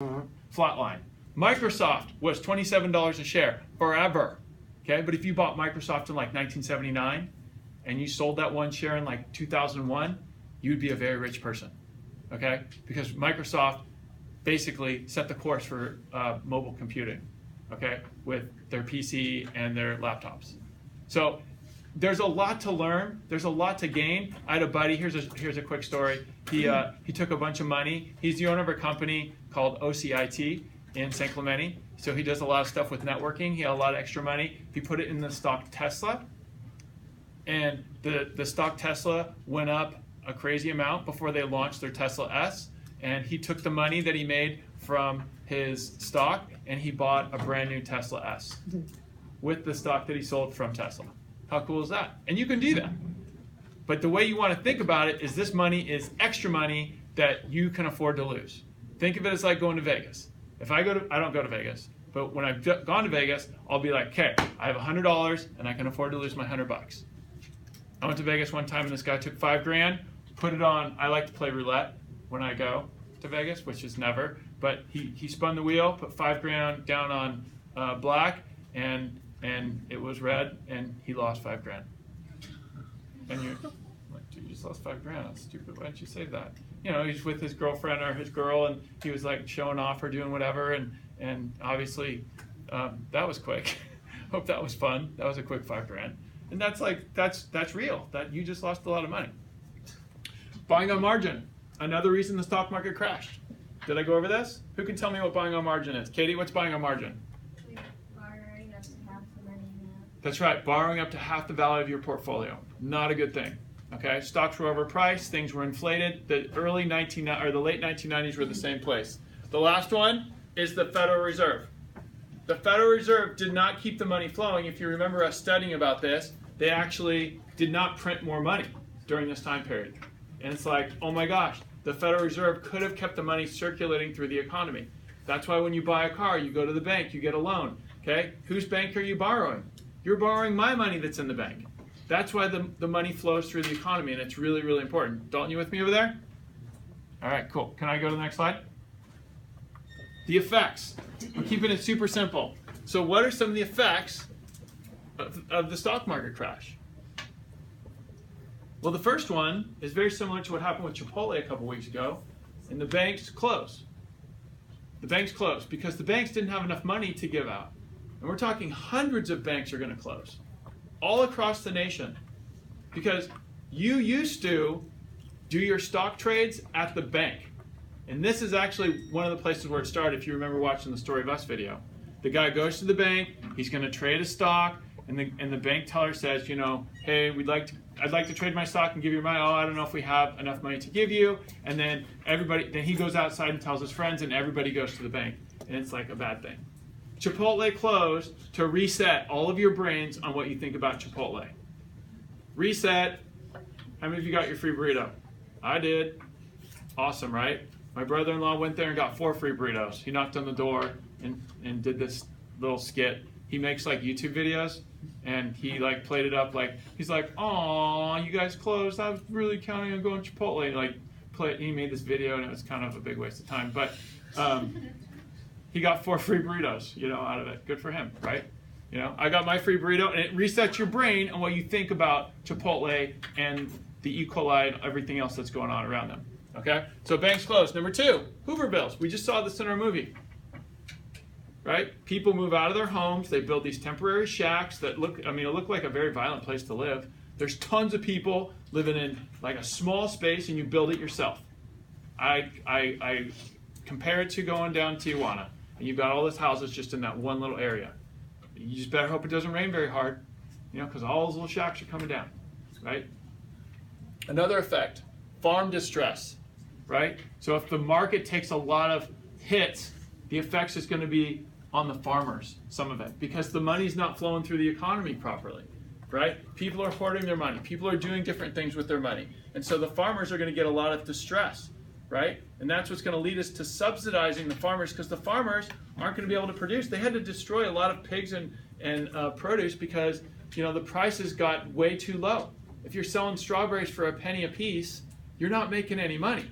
flatline. Microsoft was $27 a share forever. Okay, but if you bought Microsoft in like 1979 and you sold that one share in like 2001, you'd be a very rich person. Okay, because Microsoft basically set the course for mobile computing. Okay, with their PC and their laptops. So there's a lot to learn. There's a lot to gain. I had a buddy. Here's a quick story. He took a bunch of money. He's the owner of a company called OCIT in San Clemente. So he does a lot of stuff with networking. He had a lot of extra money. He put it in the stock Tesla, and the stock Tesla went up a crazy amount before they launched their Tesla S. And he took the money that he made from his stock and he bought a brand new Tesla S with the stock that he sold from Tesla. How cool is that? And you can do that. But the way you want to think about it is this money is extra money that you can afford to lose. Think of it as like going to Vegas. If I don't go to Vegas, but when I've gone to Vegas, I'll be like, okay, I have $100 and I can afford to lose my $100. I went to Vegas one time and this guy took $5 grand, put it on. I like to play roulette when I go to Vegas, which is never, but he spun the wheel, put $5 grand down on black, and it was red, and he lost $5 grand. And you're like, dude, you just lost $5 grand. That's stupid. Why didn't you save that? You know, he's with his girlfriend or his girl, and he was like showing off or doing whatever, and obviously that was quick. Hope that was fun. That was a quick $5 grand, and that's real. That you just lost a lot of money. Buying on margin. Another reason the stock market crashed. Did I go over this? Who can tell me what buying on margin is? Katie, what's buying on margin? Borrowing up to half the money now. That's right, borrowing up to half the value of your portfolio. Not a good thing. Okay, stocks were overpriced, things were inflated. The the late 1990s were the same place. The last one is the Federal Reserve. The Federal Reserve did not keep the money flowing. If you remember us studying about this, they actually did not print more money during this time period. And it's like, oh my gosh, the Federal Reserve could have kept the money circulating through the economy. That's why when you buy a car, you go to the bank, you get a loan. Okay, whose bank are you borrowing? You're borrowing my money that's in the bank. That's why the money flows through the economy, and it's really, really important. Dalton, you with me over there? All right, cool. Can I go to the next slide? The effects. I'm keeping it super simple. So what are some of the effects of the stock market crash? Well, the first one is very similar to what happened with Chipotle a couple weeks ago, and the banks closed. The banks closed because the banks didn't have enough money to give out. And we're talking hundreds of banks are going to close all across the nation because you used to do your stock trades at the bank. And this is actually one of the places where it started, if you remember watching the Story of Us video. The guy goes to the bank, he's going to trade a stock, and the bank teller says, you know, hey, I'd like to trade my stock and give you money. Oh, I don't know if we have enough money to give you. And then then he goes outside and tells his friends, and everybody goes to the bank. And it's like a bad thing. Chipotle closed to reset all of your brains on what you think about Chipotle. Reset. How many of you got your free burrito? I did. Awesome, right? My brother-in-law went there and got 4 free burritos. He knocked on the door and did this little skit. He makes like YouTube videos, and he like played it up like he's like, "Aw, you guys closed. I was really counting on going Chipotle." He made this video, and it was kind of a big waste of time, but he got 4 free burritos, out of it. Good for him, right? I got my free burrito, and it resets your brain on what you think about Chipotle and the E. coli and everything else that's going on around them. Okay, so banks closed. Number 2, Hoover bills. We just saw this in our movie. Right? People move out of their homes. They build these temporary shacks that look like a very violent place to live. There's tons of people living in like a small space, and you build it yourself. I compare it to going down Tijuana, and you've got all those houses just in that one little area. You just better hope it doesn't rain very hard, because all those little shacks are coming down, right? Another effect, farm distress, right? So if the market takes a lot of hits, the effects is going to be on the farmers, some of it, because the money's not flowing through the economy properly, right? People are hoarding their money. People are doing different things with their money. And so the farmers are going to get a lot of distress, right? And that's what's going to lead us to subsidizing the farmers, because the farmers aren't going to be able to produce. They had to destroy a lot of pigs and produce because, the prices got way too low. If you're selling strawberries for a penny a piece, you're not making any money.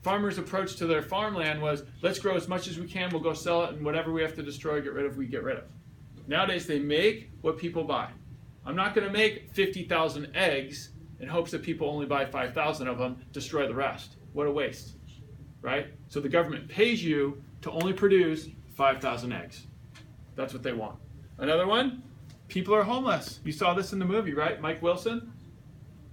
Farmers' approach to their farmland was, let's grow as much as we can, we'll go sell it, and whatever we have to destroy, get rid of, we get rid of. Nowadays, they make what people buy. I'm not going to make 50,000 eggs in hopes that people only buy 5,000 of them, destroy the rest. What a waste, right? So the government pays you to only produce 5,000 eggs. That's what they want. Another one, people are homeless. You saw this in the movie, right? Mike Wilson?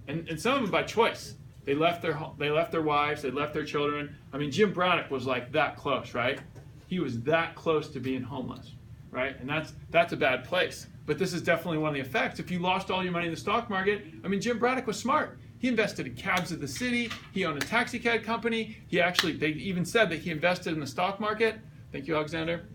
And some of them by choice. They left their wives, they left their children. I mean, Jim Braddock was like that close, right? He was that close to being homeless, right? And that's a bad place. But this is definitely one of the effects. If you lost all your money in the stock market, I mean, Jim Braddock was smart. He invested in cabs of the city. He owned a taxi cab company. They even said that he invested in the stock market. Thank you, Alexander.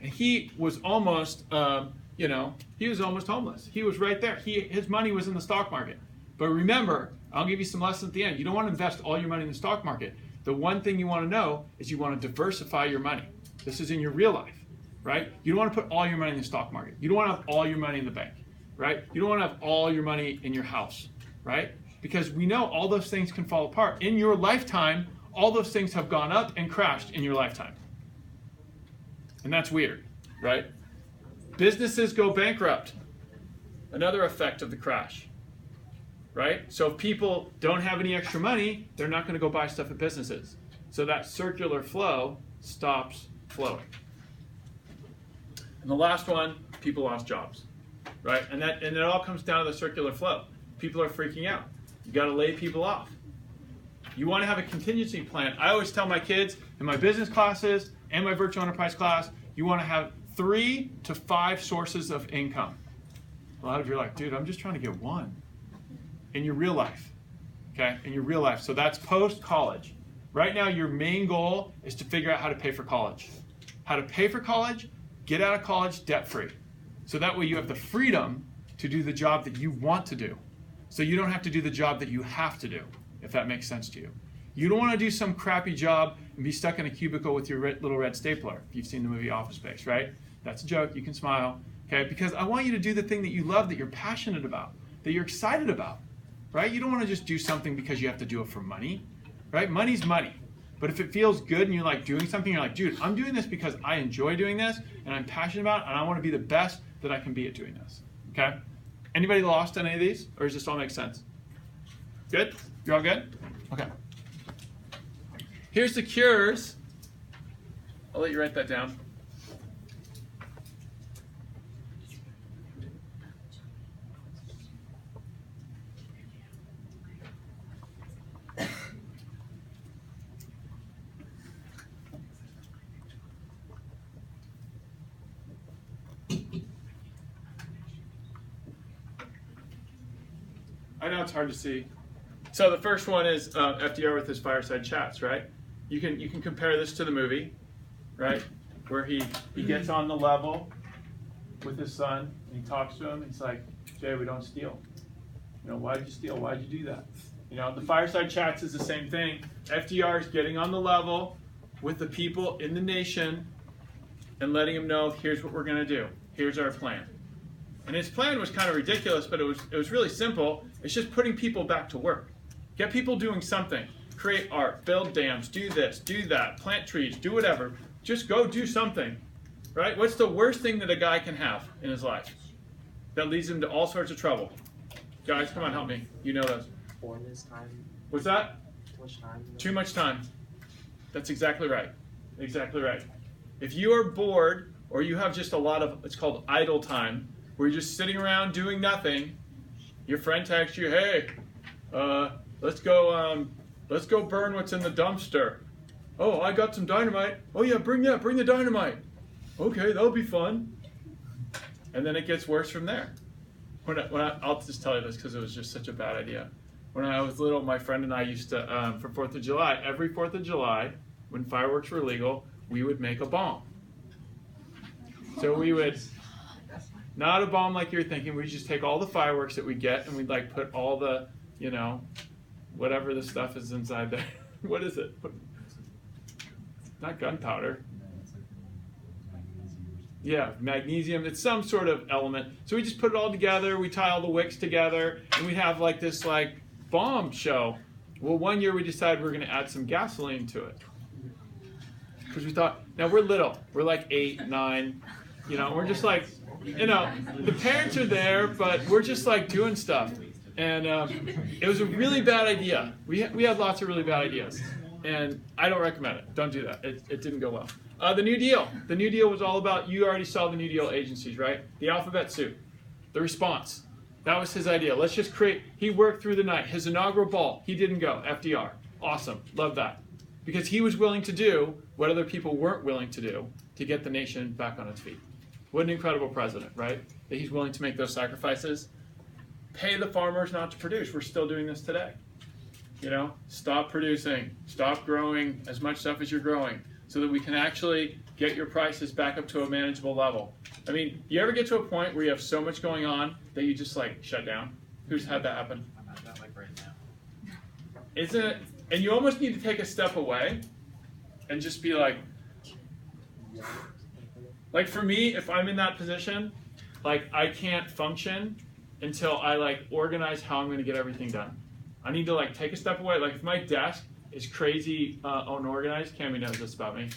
And he was almost, he was almost homeless. He was right there. His money was in the stock market. But remember, I'll give you some lessons at the end. You don't want to invest all your money in the stock market. The one thing you want to know is you want to diversify your money. This is in your real life, right? You don't want to put all your money in the stock market. You don't want to have all your money in the bank, right? You don't want to have all your money in your house, right? Because we know all those things can fall apart. In your lifetime, all those things have gone up and crashed in your lifetime. And that's weird, right? Businesses go bankrupt. Another effect of the crash, right? So if people don't have any extra money, they're not going to go buy stuff at businesses. So that circular flow stops flowing. And the last one, people lost jobs, right? And it all comes down to the circular flow. People are freaking out. You got to lay people off. You want to have a contingency plan. I always tell my kids in my business classes and my virtual enterprise class, you want to have 3 to 5 sources of income. A lot of you are like, dude, I'm just trying to get one. In your real life, okay? In your real life. So that's post-college. Right now, your main goal is to figure out how to pay for college. How to pay for college, get out of college debt-free. So that way you have the freedom to do the job that you want to do. So you don't have to do the job that you have to do, if that makes sense to you. You don't want to do some crappy job and be stuck in a cubicle with your little red stapler, if you've seen the movie Office Space, right? That's a joke, you can smile, okay? Because I want you to do the thing that you love, that you're passionate about, that you're excited about, right? You don't want to just do something because you have to do it for money, right? Money's money. But if it feels good and you're like doing something, you're like, dude, I'm doing this because I enjoy doing this and I'm passionate about it and I want to be the best that I can be at doing this, okay? Anybody lost any of these, or does this all make sense? Good? You're all good? Okay. Here's the cures. I'll let you write that down. I know it's hard to see. So the first one is FDR with his fireside chats, right? You can compare this to the movie, right? Where he gets on the level with his son and he talks to him. He's like, Jay, we don't steal. You know, why'd you steal? Why'd you do that? You know, the fireside chats is the same thing. FDR is getting on the level with the people in the nation and letting them know, here's what we're going to do. Here's our plan. And his plan was kind of ridiculous, but it was really simple. It's just putting people back to work. Get people doing something. Create art, build dams, do this, do that, plant trees, do whatever. Just go do something, right? What's the worst thing that a guy can have in his life that leads him to all sorts of trouble? Guys, come on, help me. You know those. Boredom, time. What's that? Too much time. Too much time. That's exactly right. Exactly right. If you are bored or you have just a lot of, it's called idle time, where you're just sitting around doing nothing, your friend texts you, hey, let's go burn what's in the dumpster. Oh, I got some dynamite. Oh yeah, bring the dynamite. Okay, that'll be fun. And then it gets worse from there. I'll just tell you this because it was just such a bad idea. When I was little, my friend and I used to, for 4th of July, every 4th of July, when fireworks were legal, we would make a bomb. So we would, not a bomb like you're thinking, we'd just take all the fireworks that we get and we'd like put all the, you know, whatever the stuff is inside there. What is it? Not gunpowder. Yeah, magnesium. It's some sort of element. So we just put it all together. We tie all the wicks together, and we have like this like bomb show. Well, one year we decided we were going to add some gasoline to it. Because we thought, now we're little. We're like 8, 9. We're just like, the parents are there, but we're just like doing stuff. And it was a really bad idea. We had lots of really bad ideas. And I don't recommend it. Don't do that. It didn't go well. The New Deal. The New Deal was all about, you already saw the New Deal agencies, right? The alphabet soup. The response. That was his idea. Let's just create, he worked through the night. His inaugural ball, he didn't go. FDR. Awesome. Love that. Because he was willing to do what other people weren't willing to do to get the nation back on its feet. What an incredible president, right? That he's willing to make those sacrifices. Pay the farmers not to produce. We're still doing this today. Stop producing. Stop growing as much stuff as you're growing so that we can actually get your prices back up to a manageable level. I mean, you ever get to a point where you have so much going on that you just like shut down? Who's had that happen? I'm at that like right now. Isn't it? And you almost need to take a step away and just be like for me, if I'm in that position, I can't function until I organize how I'm going to get everything done. I need to take a step away. If my desk is crazy unorganized, Cammie knows this about me.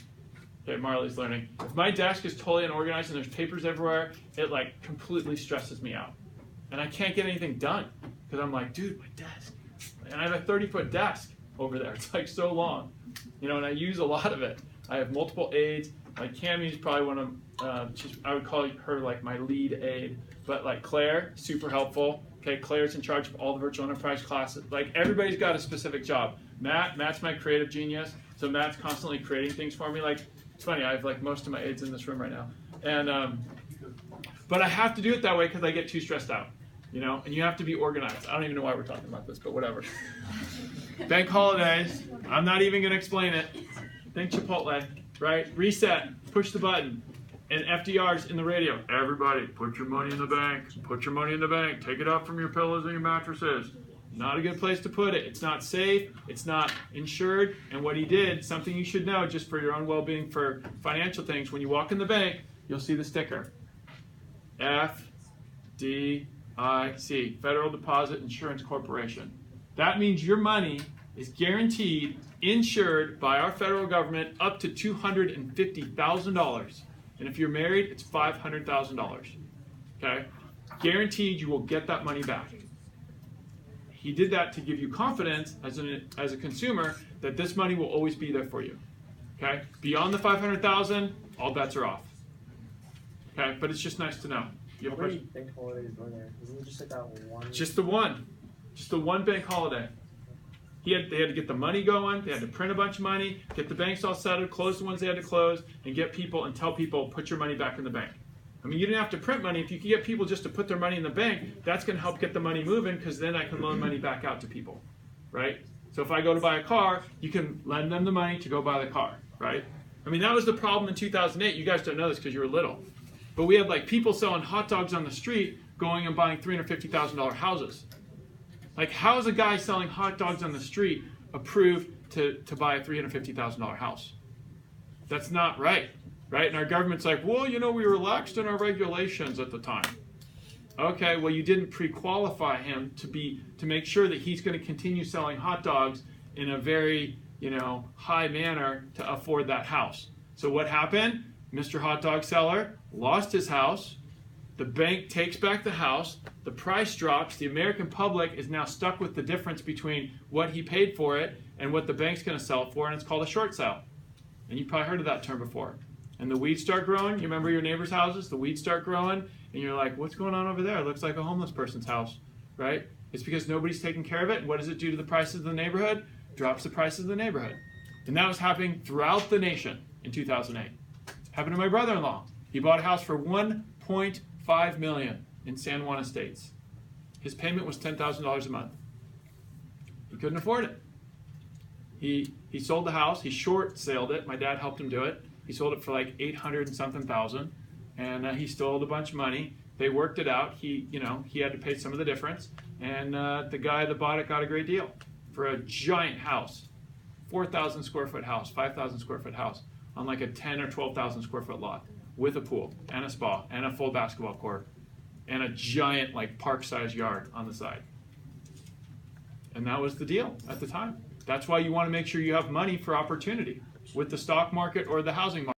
Okay, Marley's learning. If my desk is totally unorganized and there's papers everywhere, it completely stresses me out. And I can't get anything done because I'm like, dude, my desk. And I have a 30-foot desk over there. It's so long, and I use a lot of it. I have multiple aides. Cammie's probably one of, I would call her my lead aide. But Claire, super helpful. Okay, Claire's in charge of all the virtual enterprise classes. Everybody's got a specific job. Matt's my creative genius. So Matt's constantly creating things for me. It's funny, I have most of my aides in this room right now. And but I have to do it that way because I get too stressed out. And you have to be organized. I don't even know why we're talking about this, but whatever. Bank holidays. I'm not even going to explain it. Think Chipotle, right? Reset. Push the button. And FDR's in the radio. Everybody, put your money in the bank. Put your money in the bank. Take it out from your pillows and your mattresses. Not a good place to put it. It's not safe. It's not insured. And what he did, something you should know just for your own well-being for financial things, when you walk in the bank, you'll see the sticker. FDIC, Federal Deposit Insurance Corporation. That means your money is guaranteed, insured by our federal government up to $250,000. And if you're married, it's $500,000. Okay? Guaranteed you will get that money back. He did that to give you confidence as a consumer that this money will always be there for you. Okay? Beyond the $500,000, all bets are off. Okay? But it's just nice to know. You have a question? Bank holidays were there? Isn't it just that one? Just the one. Just the one bank holiday. They had to get the money going, they had to print a bunch of money, get the banks all settled, close the ones they had to close, and get people and tell people, put your money back in the bank. I mean, you didn't have to print money. If you could get people just to put their money in the bank, that's going to help get the money moving because then I can loan money back out to people, right? So if I go to buy a car, you can lend them the money to go buy the car, right? I mean, that was the problem in 2008. You guys don't know this because you were little. But we had people selling hot dogs on the street going and buying $350,000 houses. How is a guy selling hot dogs on the street approved to buy a $350,000 house? That's not right, right? And our government's well, we relaxed in our regulations at the time. Okay, well, you didn't pre-qualify him to make sure that he's going to continue selling hot dogs in a very, high manner to afford that house. So what happened? Mr. Hot Dog Seller lost his house. The bank takes back the house, the price drops, the American public is now stuck with the difference between what he paid for it and what the bank's going to sell it for, and it's called a short sale. And you've probably heard of that term before. And the weeds start growing. You remember your neighbor's houses? The weeds start growing, and you're like, what's going on over there? It looks like a homeless person's house, right? It's because nobody's taking care of it. And what does it do to the prices of the neighborhood? Drops the prices of the neighborhood. And that was happening throughout the nation in 2008. Happened to my brother-in-law. He bought a house for $1.5 million in San Juan Estates. His payment was $10,000 a month. He couldn't afford it. He sold the house. He short-sailed it. My dad helped him do it. He sold it for $800 and something thousand, and he stole a bunch of money. They worked it out. He had to pay some of the difference, and the guy that bought it got a great deal for a giant house, 4,000 square foot house, 5,000 square foot house on a 10 or 12,000 square foot lot with a pool and a spa and a full basketball court and a giant park-sized yard on the side. And that was the deal at the time. That's why you want to make sure you have money for opportunity with the stock market or the housing market.